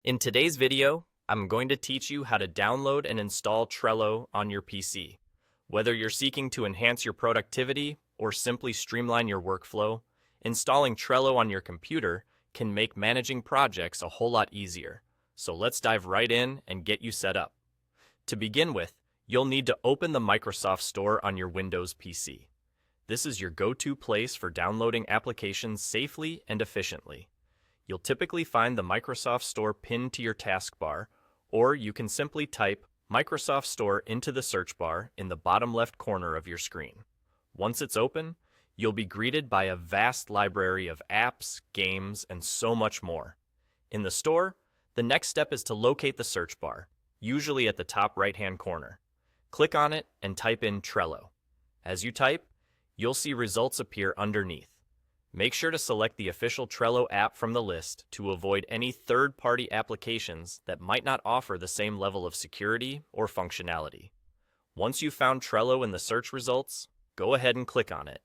In today's video, I'm going to teach you how to download and install Trello on your PC. Whether you're seeking to enhance your productivity or simply streamline your workflow, installing Trello on your computer can make managing projects a whole lot easier. So let's dive right in and get you set up. To begin with, you'll need to open the Microsoft Store on your Windows PC. This is your go-to place for downloading applications safely and efficiently. You'll typically find the Microsoft Store pinned to your taskbar, or you can simply type Microsoft Store into the search bar in the bottom left corner of your screen. Once it's open, you'll be greeted by a vast library of apps, games, and so much more. In the store, the next step is to locate the search bar, usually at the top right-hand corner. Click on it and type in Trello. As you type, you'll see results appear underneath. Make sure to select the official Trello app from the list to avoid any third-party applications that might not offer the same level of security or functionality. Once you've found Trello in the search results, go ahead and click on it.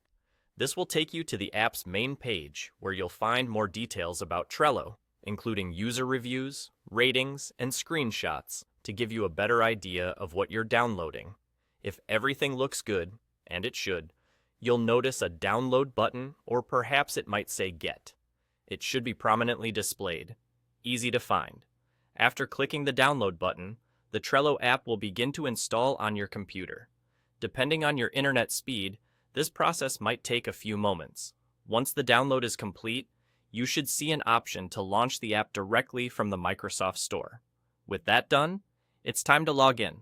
This will take you to the app's main page, where you'll find more details about Trello, including user reviews, ratings, and screenshots to give you a better idea of what you're downloading. If everything looks good, and it should, you'll notice a download button, or perhaps it might say Get. It should be prominently displayed. Easy to find. After clicking the download button, the Trello app will begin to install on your computer. Depending on your internet speed, this process might take a few moments. Once the download is complete, you should see an option to launch the app directly from the Microsoft Store. With that done, it's time to log in.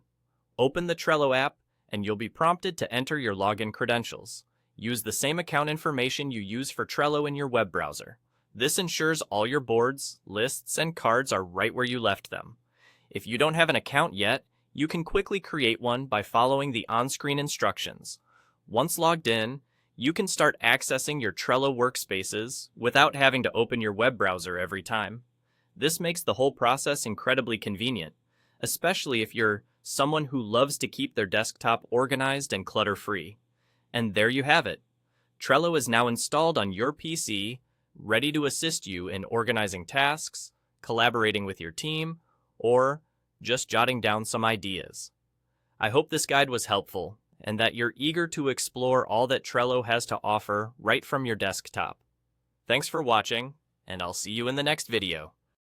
Open the Trello app, and you'll be prompted to enter your login credentials. Use the same account information you use for Trello in your web browser. This ensures all your boards, lists, and cards are right where you left them. If you don't have an account yet, you can quickly create one by following the on-screen instructions. Once logged in, you can start accessing your Trello workspaces without having to open your web browser every time. This makes the whole process incredibly convenient, especially if you're someone who loves to keep their desktop organized and clutter-free. And there you have it. Trello is now installed on your PC, ready to assist you in organizing tasks, collaborating with your team, or just jotting down some ideas. I hope this guide was helpful and that you're eager to explore all that Trello has to offer right from your desktop. Thanks for watching, and I'll see you in the next video.